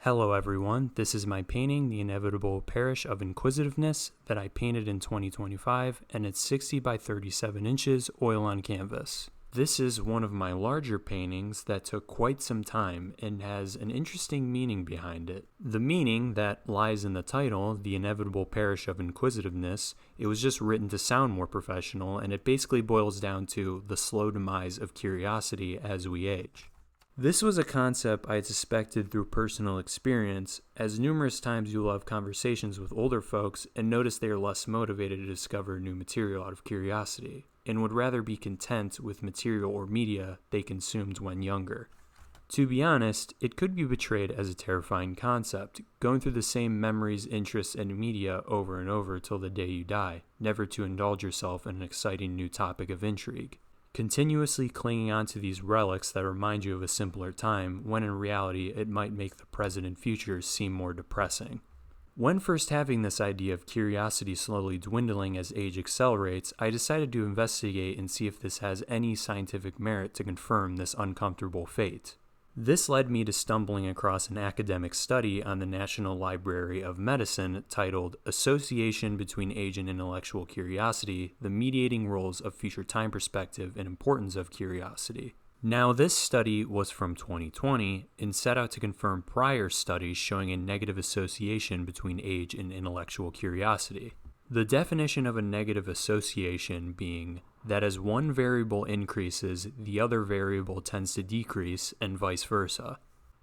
Hello everyone, this is my painting, The Inevitable Parish of Inquisitiveness, that I painted in 2025, and it's 60 by 37 inches, oil on canvas. This is one of my larger paintings that took quite some time and has an interesting meaning behind it. The meaning that lies in the title, The Inevitable Parish of Inquisitiveness, it was just written to sound more professional, and it basically boils down to the slow demise of curiosity as we age. This was a concept I had suspected through personal experience, as numerous times you will have conversations with older folks and notice they are less motivated to discover new material out of curiosity, and would rather be content with material or media they consumed when younger. To be honest, it could be portrayed as a terrifying concept, going through the same memories, interests, and media over and over till the day you die, never to indulge yourself in an exciting new topic of intrigue. Continuously clinging on to these relics that remind you of a simpler time, when in reality it might make the present and future seem more depressing. When first having this idea of curiosity slowly dwindling as age accelerates, I decided to investigate and see if this has any scientific merit to confirm this uncomfortable fate. This led me to stumbling across an academic study on the National Library of Medicine titled Association Between Age and Intellectual Curiosity, the Mediating Roles of Future Time Perspective and Importance of Curiosity. Now, this study was from 2020 and set out to confirm prior studies showing a negative association between age and intellectual curiosity. The definition of a negative association being that as one variable increases, the other variable tends to decrease, and vice versa.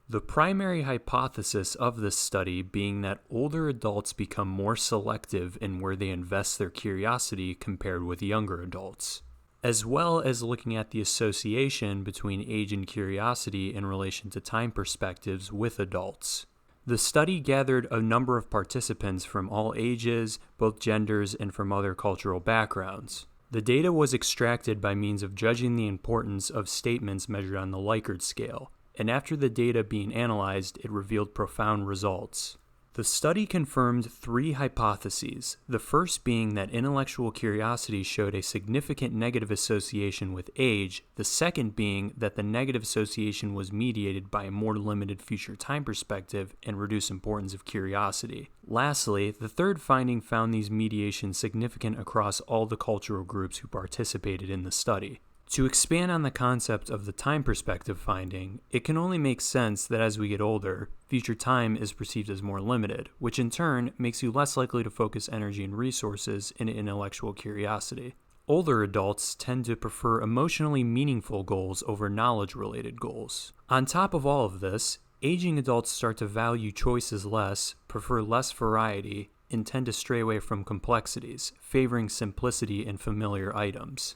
The primary hypothesis of this study being that older adults become more selective in where they invest their curiosity compared with younger adults, as well as looking at the association between age and curiosity in relation to time perspectives with adults. The study gathered a number of participants from all ages, both genders, and from other cultural backgrounds. The data was extracted by means of judging the importance of statements measured on the Likert scale, and after the data being analyzed, it revealed profound results. The study confirmed three hypotheses, the first being that intellectual curiosity showed a significant negative association with age, the second being that the negative association was mediated by a more limited future time perspective and reduced importance of curiosity. Lastly, the third finding found these mediations significant across all the cultural groups who participated in the study. To expand on the concept of the time perspective finding, it can only make sense that as we get older, future time is perceived as more limited, which in turn makes you less likely to focus energy and resources in intellectual curiosity. Older adults tend to prefer emotionally meaningful goals over knowledge-related goals. On top of all of this, aging adults start to value choices less, prefer less variety, and tend to stray away from complexities, favoring simplicity and familiar items.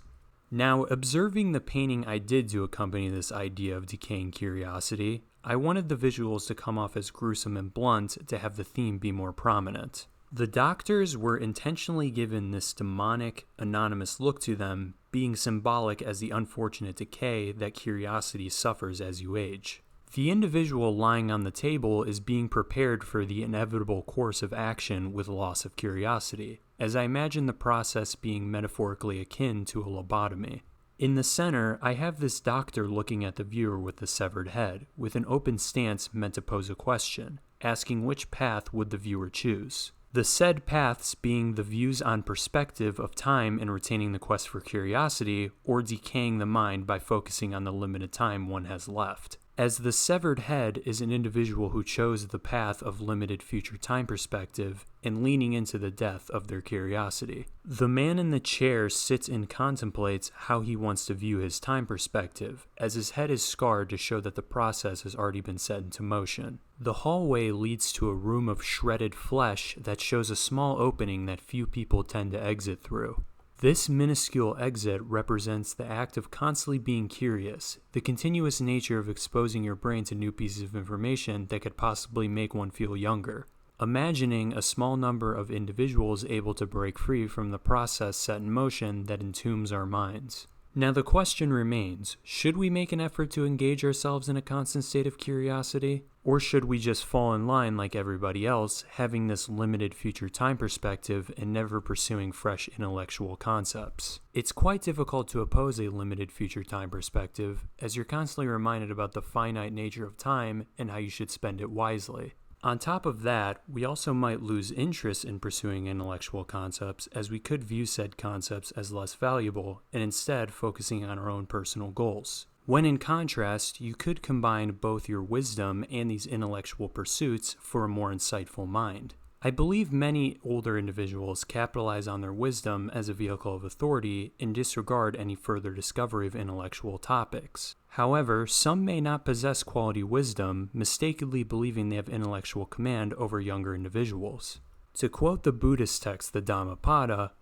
Now, observing the painting I did to accompany this idea of decaying curiosity, I wanted the visuals to come off as gruesome and blunt to have the theme be more prominent. The doctors were intentionally given this demonic, anonymous look to them, being symbolic as the unfortunate decay that curiosity suffers as you age. The individual lying on the table is being prepared for the inevitable course of action with loss of curiosity, as I imagine the process being metaphorically akin to a lobotomy. In the center, I have this doctor looking at the viewer with the severed head, with an open stance meant to pose a question, asking which path would the viewer choose. The said paths being the views on perspective of time and retaining the quest for curiosity, or decaying the mind by focusing on the limited time one has left. As the severed head is an individual who chose the path of limited future time perspective and leaning into the death of their curiosity. The man in the chair sits and contemplates how he wants to view his time perspective, as his head is scarred to show that the process has already been set into motion. The hallway leads to a room of shredded flesh that shows a small opening that few people tend to exit through. This minuscule exit represents the act of constantly being curious, the continuous nature of exposing your brain to new pieces of information that could possibly make one feel younger. Imagining a small number of individuals able to break free from the process set in motion that entombs our minds. Now the question remains, should we make an effort to engage ourselves in a constant state of curiosity? Or should we just fall in line like everybody else, having this limited future time perspective and never pursuing fresh intellectual concepts? It's quite difficult to oppose a limited future time perspective, as you're constantly reminded about the finite nature of time and how you should spend it wisely. On top of that, we also might lose interest in pursuing intellectual concepts, as we could view said concepts as less valuable and instead focusing on our own personal goals. When in contrast, you could combine both your wisdom and these intellectual pursuits for a more insightful mind. I believe many older individuals capitalize on their wisdom as a vehicle of authority and disregard any further discovery of intellectual topics. However, some may not possess quality wisdom, mistakenly believing they have intellectual command over younger individuals. To quote the Buddhist text, the Dhammapada,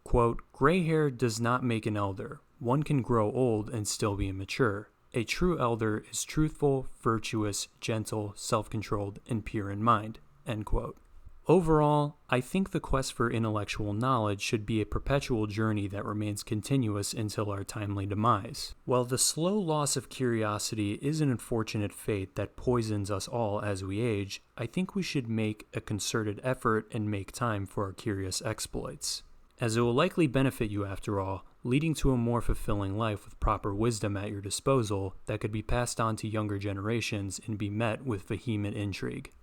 quote, "Gray hair does not make an elder. One can grow old and still be immature. A true elder is truthful, virtuous, gentle, self-controlled, and pure in mind." End quote. Overall, I think the quest for intellectual knowledge should be a perpetual journey that remains continuous until our timely demise. While the slow loss of curiosity is an unfortunate fate that poisons us all as we age, I think we should make a concerted effort and make time for our curious exploits, as it will likely benefit you after all, leading to a more fulfilling life with proper wisdom at your disposal that could be passed on to younger generations and be met with vehement intrigue.